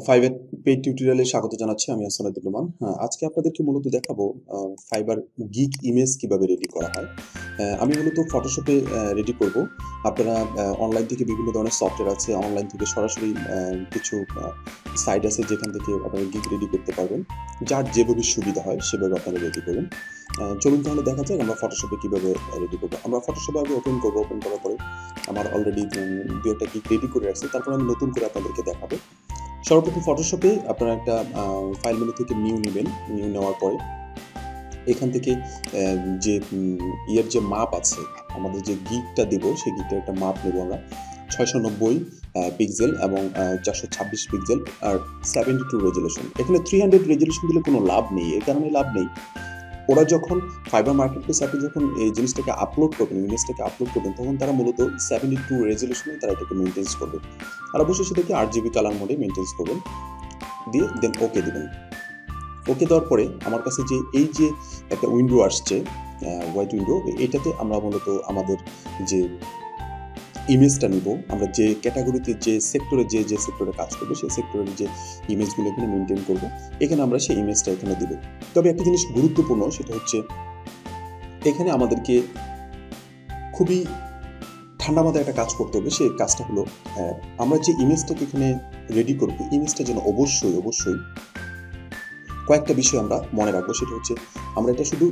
Fibre paid টিউটোরিয়ালে স্বাগত জানাচ্ছি। আমি হাসান নোমান। আজকে আপনাদেরকে মূলত দেখাবো ফাইবার গিগ ইমেজ কিভাবে রেডি করা হয়। আমি মূলত ফটোশপে রেডি করব। আপনারা অনলাইন থেকে বিভিন্ন ধরনের সফটওয়্যার আছে। অনলাইন থেকে সরাসরি কিছু সাইট আছে যেখান থেকে আপনারা গিগ রেডি করতে পারবেন। যার যেভাবে সুবিধা হয় সেভাবে আপনারা রেডি করবেন। চলুন তাহলে দেখা যাক আমরা ফটোশপে কিভাবে রেডি করব। আমরা ফটোশপে আগে ওপেন করব। ওপেন করার পরে আমার অলরেডি ২-১টা গিগ রেডি করে রাখছি। তারপর আমি নতুন করে আপনাদেরকে দেখাবো। সর্বপ্রথম ফটোশপে আপনারা একটা ফাইল মেনু থেকে নিউ নেবেন। নিউ নেওয়ার পরে এখান থেকে যে ইয়ের যে মাপ আছে, আমাদের যে গিগটা দেব সেই গিগটার একটা মাপ নেব আমরা 690 পিক্সেল এবং 426 পিক্সেল আর 72 রেজুলেশন। এখানে 300 রেজুলেশন দিলে কোনো লাভ নেই। এই কারণে লাভ নেই, ওরা যখন ফাইবার মার্কেটপ্লেস আপনি যখন এই জিনিসটাকে আপলোড করবেন, ইমেজটাকে আপলোড করবেন, তখন তারা মূলত 72 রেজুলেশনে তারা এটাকে মেনটেন করবে। আর অবশ্যই সেটাকে RGB কালার মোডে মেনটেন করবেন, দিয়ে দেন ওকে দেবেন। ওকে দেওয়ার পরে আমার কাছে যে এই যে একটা উইন্ডো আসছে, হোয়াইট উইন্ডো, এটাতে আমরা মূলত আমাদের যে ইমেজটা নিব, আমরা যে ক্যাটাগরিতে যে সেক্টরে যে সেক্টরে কাজ করবো সেই সেক্টরের যে ইমেজগুলো এখানে মেনটেন করবো, এখানে আমরা সেই ইমেজটা এখানে দিব। তবে একটা জিনিস গুরুত্বপূর্ণ, সেটা হচ্ছে এখানে আমাদেরকে খুবই ঠান্ডা মাথায় একটা কাজ করতে হবে। সেই কাজটা হলো, আমরা যে ইমেজটাকে এখানে রেডি করবো, ইমেজটা যেন অবশ্যই কয়েকটা বিষয় আমরা মনে রাখবো। সেটা হচ্ছে আমরা এটা শুধু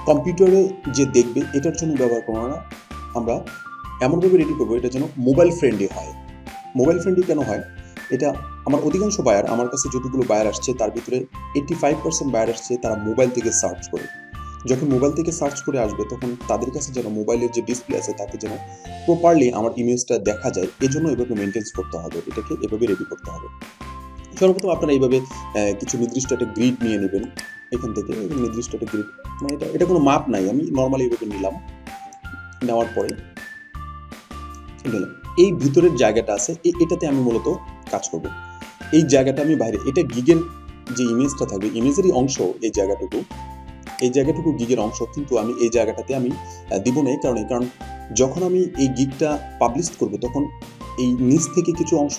কম্পিউটারে যে দেখবে এটার জন্য ব্যবহার করবো না, আমরা এমনভাবে রেডি করবো এটা যেন মোবাইল ফ্রেন্ডলি হয়। মোবাইল ফ্রেন্ডলি কেন হয়? এটা আমার অধিকাংশ বায়ার, আমার কাছে যতগুলো বায়ার আসছে তার ভিতরে 85% বায়ার আসছে তারা মোবাইল থেকে সার্চ করে। যখন মোবাইল থেকে সার্চ করে আসবে তখন তাদের কাছে যেন মোবাইলের যে ডিসপ্লে আছে তাকে যেন প্রপারলি আমার ইমেজটা দেখা যায়, এজন্য এভাবে মেনটেন করতে হবে, এটাকে এভাবে রেডি করতে হবে। সর্বপ্রথম আপনারা এইভাবে কিছু নির্দিষ্ট একটা গ্রিড নিয়ে নেবেন। এখান থেকে নির্দিষ্ট একটা গ্রিড, মানে এটা কোনো মাপ নাই, আমি নর্মালি এইভাবে নিলাম। নেওয়ার পরে এই ভিতরের জায়গাটা আছে, এটাতে আমি মূলত কাজ করব। এই জায়গাটা আমি বাইরে, এটা গিগের যে ইমেজটা থাকবে, ইমেজেরই অংশ এই জায়গাটুকু গিগের অংশ, কিন্তু আমি এই জায়গাটাতে আমি দিব না। কারণ যখন আমি এই গিগটা পাবলিশ করব তখন এই নিচ থেকে কিছু অংশ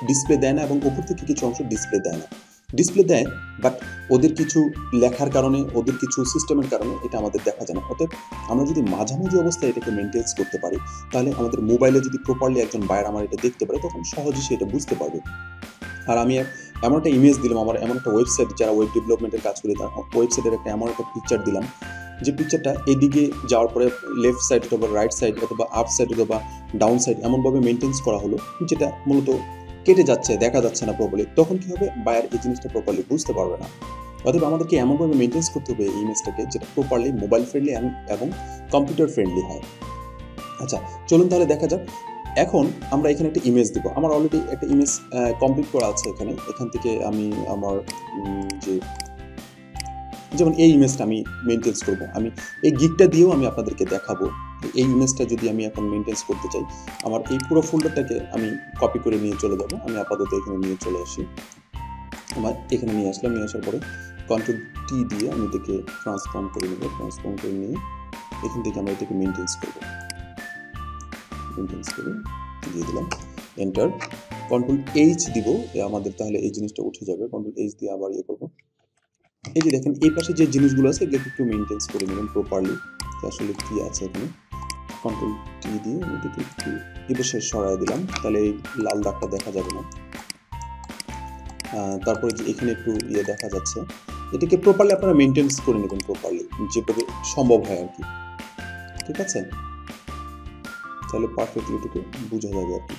ডিসপ্লে দেয় না এবং উপর থেকে কিছু অংশ ডিসপ্লে দেয় না। ডিসপ্লে দেয়, বাট ওদের কিছু লেখার কারণে, ওদের কিছু সিস্টেমের কারণে এটা আমাদের দেখা যায় না। অতএব আমরা যদি মাঝামাঝি অবস্থায় এটাকে মেনটেন করতে পারি, তাহলে আমাদের মোবাইলে যদি প্রপারলি একজন বায়ার আমার এটা দেখতে পারে, তখন সহজেই সে এটা বুঝতে পারবে। আর আমি এমন একটা ইমেজ দিলাম, আমার এমন একটা ওয়েবসাইট, যারা ওয়েব ডেভেলপমেন্টের কাজ করে তার ওয়েবসাইটের একটা এমন একটা পিকচার দিলাম, যে পিকচারটা এদিকে যাওয়ার পরে লেফট সাইড অথবা রাইট সাইড অথবা আপ সাইড অথবা ডাউন সাইড এমনভাবে মেনটেন করা হলো যেটা মূলত কেটে যাচ্ছে, দেখা যাচ্ছে না প্রপারলি। তখন কি হবে? বায়ার এই জিনিসটা প্রপারলি বুঝতে পারবে না। অতএব আমাদেরকে এমনভাবে মেনটেন করতে হবে এই ইমেজটাকে যেটা প্রপারলি মোবাইল ফ্রেন্ডলি এবং কম্পিউটার ফ্রেন্ডলি হয়। আচ্ছা, চলুন তাহলে দেখা যাক। এখন আমরা এখানে একটা ইমেজ দিব। আমার অলরেডি একটা ইমেজ কমপ্লিট করা আছে এখান থেকে আমি আমার যেমন এই ইমেজটা আমি মেনটেন করব, আমি এই গিগটা দিয়েও আমি আপনাদেরকে দেখাবো। এই ইমেজটা যদি আমি এখন মেনটেন করতে চাই, আমার এই পুরো ফোল্ডারটাকে আমি কপি করে নিয়ে চলে যাব। আমি আপাতত এখানে নিয়ে চলে আসি। আমার এখানে নিয়ে আসলাম, নিয়ে আসার পরে Ctrl+T দিয়ে আমি এটাকে ট্রান্সফর্ম করে নেব। ট্রান্সফর্ম করে নিয়ে এখান থেকে আমরা এটাকে মেনটেন করব। মেনটেন করে দিয়ে দিলাম, এন্টার। Ctrl+H দিব, আমাদের তাহলে এই জিনিসটা উঠে যাবে। Ctrl+H দিয়ে আবার ইয়ে করব। এই যে দেখেন এই পাশে যে জিনিসগুলো আছে এগুলো একটু মেনটেন করে নেবেন প্রপারলি। আসলে কি আছে এখানে, Ctrl+T দিয়ে এটাকে একটু এই পাশে সরায় দিলাম, তাহলে এই লাল দাগটা দেখা যাবে না। তারপরে যে এখানে একটু ইয়ে দেখা যাচ্ছে, এটাকে প্রপারলি আপনারা মেনটেন করে নেবেন, প্রপারলি যেভাবে সম্ভব হয় আর কি। ঠিক আছে, তাহলে পারফেক্টলি এটাকে বোঝা যাবে আর কি।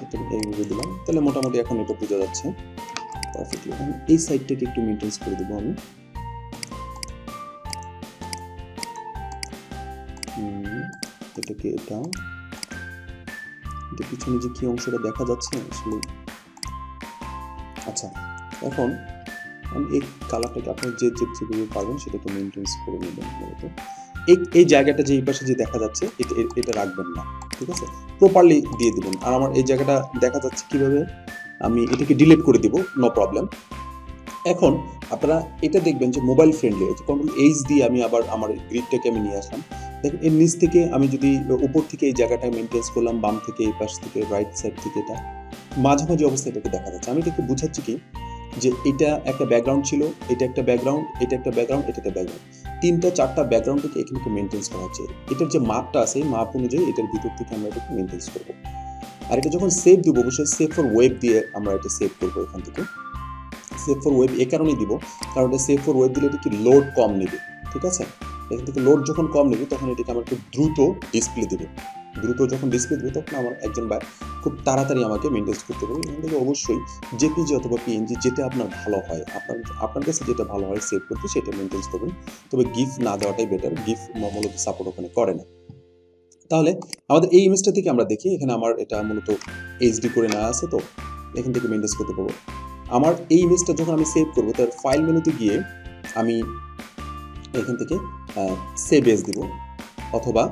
এটা এইভাবে দিলাম, তাহলে মোটামুটি এখন এটা বোঝা যাচ্ছে পারফেক্টলি। এখন এই সাইডটাকে একটু মেনটেন করে দেবো আমি। এটাকে এটা পিছনে যে কি অংশটা দেখা যাচ্ছে আসলে। আচ্ছা, এখন আমি এই কালারটাকে আপনার যেভাবে পারবেন সেটাকে মেনটেন করে নেবেন। এই জায়গাটা যে এই পাশে যে দেখা যাচ্ছে এটা রাখবেন না, ঠিক আছে, প্রপারলি দিয়ে দিবেন। আর আমার এই জায়গাটা দেখা যাচ্ছে কিভাবে, আমি এটাকে ডিলিট করে দিব, নো প্রবলেম। এখন আপনারা এটা দেখবেন যে মোবাইল ফ্রেন্ডলি হয়েছে। Ctrl+H দিয়ে আমি আবার আমার গ্রিডটাকে আমি নিয়ে আসলাম। দেখেন এর নিচ থেকে আমি যদি উপর থেকে এই জায়গাটা মেনটেন করলাম, বাম থেকে এই পাশ থেকে রাইট সাইড থেকে এটা মাঝামাঝি অবস্থায় এটাকে দেখা যাচ্ছে। আমি এটাকে বুঝাচ্ছি কি যে এটা একটা ব্যাকগ্রাউন্ড ছিল, এটা একটা ব্যাকগ্রাউন্ড, এটা একটা ব্যাকগ্রাউন্ড, এটা একটা ব্যাকগ্রাউন্ড, 3টা 4টা ব্যাকগ্রাউন্ড থেকে এখানে মেনটেন্স করা হচ্ছে। এটার যে মাপটা আছে এই মাপ অনুযায়ী এটার ভিতর থেকে আমরা এটাকে মেনটেন্স করবো। আর এটা যখন সেভ দিব অবশ্যই সেভ ফর ওয়েব দিয়ে আমরা এটা সেভ করবো। এখান থেকে সেভ ফর ওয়েব এ কারণেই দিব কারণ এটা সেভ ফর ওয়েব দিলে এটা কি লোড কম নেবে, ঠিক আছে। এখান থেকে লোড যখন কম নেবে তখন এটাকে আমার খুব দ্রুত ডিসপ্লে দেবে। দ্রুত যখন ডিসপ্লে দেবে তখন আমার একজন ভাই খুব তাড়াতাড়ি আমাকে মেনটেন করতে পারবে। এখান থেকে অবশ্যই জেপিজি অথবা পিএনজি যেটা আপনার ভালো হয়, আপনার কাছে যেটা ভালো হয় সেভ করতে সেটা মেনটেন করবেন। তবে গিফট না দেওয়াটাই বেটার, গিফট মূলত সাপোর্ট ওখানে করে না। তাহলে আমাদের এই ইমেজটা থেকে আমরা দেখি এখানে আমার এটা মূলত এইচডি করে নেওয়া আছে, তো এখান থেকে মেনটেন করতে পারবো। আমার এই ইমেজটা যখন আমি সেভ করবো তার ফাইল মেনুতে গিয়ে আমি এখান থেকে সেভ এজ দিব, অথবা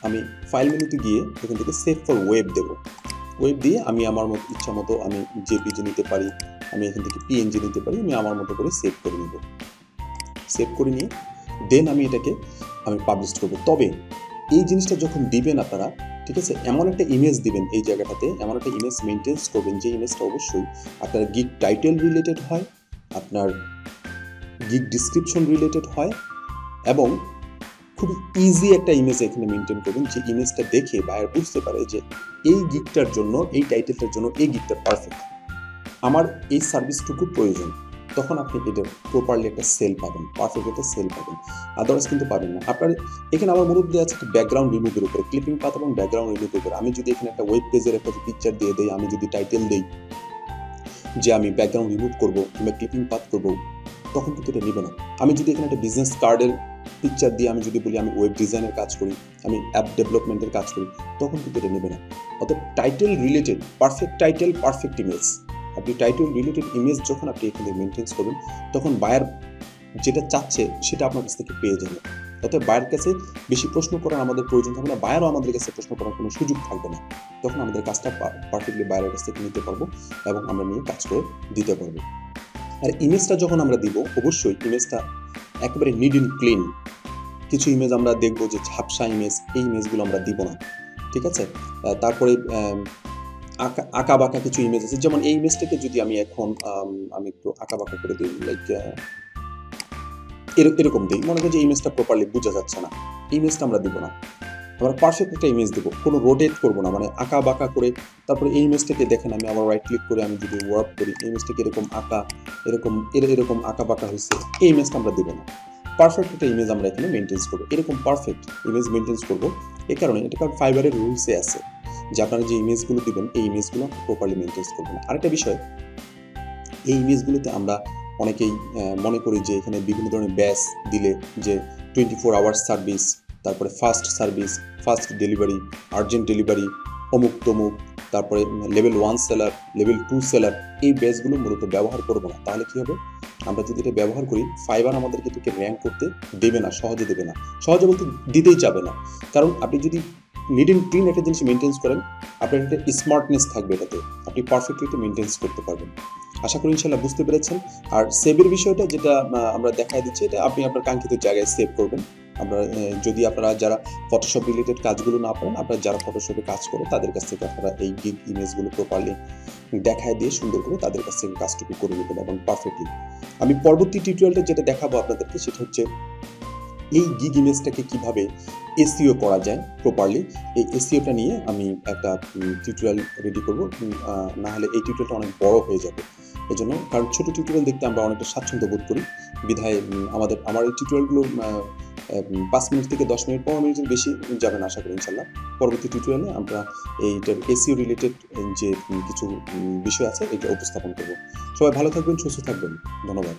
আমি ফাইল মেনুতে গিয়ে এখান থেকে সেভ ফর ওয়েব দেবো। ওয়েব দিয়ে আমি আমার মতো ইচ্ছা মতো আমি জেপিজি নিতে পারি, আমি এখান থেকে পিএনজি নিতে পারি, আমি আমার মতো করে সেভ করে নিব। সেভ করে নিয়ে দেন আমি এটাকে আমি পাবলিশ করবো। তবে এই জিনিসটা যখন দিবেন আপনারা, ঠিক আছে, এমন একটা ইমেজ দিবেন এই জায়গাটাতে, এমন একটা ইমেজ মেনটেন করবেন যে ইমেজটা অবশ্যই আপনার গিগ টাইটেল রিলেটেড হয়, আপনার গিগ ডিসক্রিপশন রিলেটেড হয়, এবং খুব ইজি একটা ইমেজ এখানে মেনটেন করবেন যে ইমেজটা দেখে বায়ার বুঝতে পারে যে এই গিগটার জন্য, এই টাইটেলটার জন্য এই গিগটা পারফেক্ট, আমার এই সার্ভিসটুকু প্রয়োজন। তখন আপনি এটা প্রপারলি একটা সেল পাবেন, পারফেক্ট একটা সেল পাবেন, আদারওয়াইজ কিন্তু পাবেন না। আপনার এখানে আমার মনে দেওয়া আছে একটা ব্যাকগ্রাউন্ড রিমুভের উপরে, ক্লিপিং পাথ এবং ব্যাকগ্রাউন্ড রিমুভের উপরে। আমি যদি এখানে একটা ওয়েব পেজের একটা পিকচার দিয়ে দেই, আমি যদি টাইটেল দেই যে আমি ব্যাকগ্রাউন্ড রিমুভ করবো কিংবা ক্লিপিং পাথ করবো, তখন কিন্তু এটা নেবে না। আমি যদি এখানে একটা বিজনেস কার্ডের পিকচার দিয়ে আমি যদি বলি আমি ওয়েব ডিজাইনের কাজ করি, আমি অ্যাপ ডেভেলপমেন্টের কাজ করি, তখন কিন্তু এটা নেবে না। অর্থাৎ title related perfect title, perfect image, আপনি টাইটেল রিলেটেড ইমেজ যখন আপনি এখানে মেনটেন করবেন তখন বায়ার যেটা চাচ্ছে সেটা আপনার কাছ থেকে পেয়ে যাবে। অর্থাৎ বায়ার কাছে বেশি প্রশ্ন করার আমাদের প্রয়োজন থাকবে না, বায়ারও আমাদের কাছে প্রশ্ন করার কোনো সুযোগ থাকবে না। তখন আমাদের কাজটা পারফেক্টলি বায়ারের কাছ থেকে নিতে পারবো এবং আমরা নিয়ে কাজ করে দিতে পারবো। আর ইমেজটা যখন আমরা দিব অবশ্যই ইমেজটা একেবারে নিট অ্যান্ড ক্লিন। কিছু ইমেজ আমরা দেখবো যে ঝাপসা ইমেজ, এই ইমেজগুলো আমরা দিব না, ঠিক আছে। তারপরে আঁকা বাঁকা কিছু ইমেজ আছে, যেমন এই ইমেজটাকে যদি আমি এখন আমি একটু আঁকা বাঁকা করে দিই, লাইক এরকম দিই, মনে করি যে ইমেজটা প্রপারলি বোঝা যাচ্ছে না, ইমেজটা আমরা দিব না। আমরা পারফেক্ট একটা ইমেজ দেবো, কোনো রোটেট করবো না, মানে আঁকা বাঁকা করে। তারপরে এই ইমেজটাকে দেখেন আমি আবার রাইট ক্লিক করে আমি যদি ওয়ার্ক করি, এই ইমেজটাকে এরকম আঁকা, এরকম আঁকা বাঁকা হয়েছে, এই ইমেজটা আমরা দেবো না। পারফেক্ট একটা ইমেজ আমরা এখানে মেনটেন করবো, এরকম পারফেক্ট ইমেজ মেনটেন করবো। এই কারণে এটা কারণ ফাইবারের রুলসে আছে যে আপনারা যে ইমেজগুলো দিবেন এই ইমেজগুলো প্রপারলি মেনটেন করবেন। আরেকটা বিষয়, এই ইমেজগুলোতে আমরা অনেকেই মনে করি যে এখানে বিভিন্ন ধরনের ব্যাচ দিলে যে 24 আওয়ার্স সার্ভিস, তারপরে fast service, fast delivery, urgent delivery, অমুক তমুক, তারপরে লেভেল 1 সেলার, লেভেল 2 সেলার, এই ব্যাচগুলো মূলত ব্যবহার করবো না। তাহলে কী হবে, আমরা যদি এটা ব্যবহার করি ফাইবার আমাদেরকে এটাকে র্যাঙ্ক করতে দেবে না, সহজে দেবে না, সহজে বলতে দিতেই যাবে না। কারণ আপনি যদি নিড অ্যান্ড ক্লিন একটা জিনিস মেনটেন করেন, আপনার একটা স্মার্টনেস থাকবে, এটাতে আপনি পারফেক্টলি এটা মেনটেন করতে পারবেন। আশা করি ইনশাল্লাহ বুঝতে পেরেছেন। আর সেভের বিষয়টা যেটা আমরা দেখাই দিচ্ছি, এটা আপনি আপনার কাঙ্ক্ষিত জায়গায় সেভ করবেন। আমরা যদি আপনারা যারা ফটোশপ রিলেটেড কাজগুলো না পারেন, আপনারা যারা ফটোশপে কাজ করে তাদের কাছ থেকে আপনারা এই গিগ ইমেজগুলো প্রপারলি দেখায় দিয়ে সুন্দর করে তাদের কাছ থেকে কাজটুকু করে নেবেন এবং পারফেক্টলি। আমি পরবর্তী টিউটোরিয়ালটা যেটা দেখাবো আপনাদেরকে সেটা হচ্ছে এই গিগ ইমেজটাকে কিভাবে এসইও করা যায় প্রপারলি। এই এসইওটা নিয়ে আমি একটা টিউটোরিয়াল রেডি করব, না হলে এই টিউটোরিয়ালটা অনেক বড় হয়ে যাবে। এজন্য, কারণ ছোট টিউটোরিয়াল দেখতে আমরা অনেকটা স্বাচ্ছন্দ্য বোধ করি, বিধায় আমার এই টিউটোরিয়ালগুলো 5 মিনিট থেকে 10 মিনিট, 15 মিনিটের বেশি যাবে না আশা করি ইনশাল্লাহ। পরবর্তী টিউটোরিয়ালে আমরা এইটার এসইও রিলেটেড যে কিছু বিষয় আছে এটা উপস্থাপন করব। সবাই ভালো থাকবেন, সুস্থ থাকবেন, ধন্যবাদ।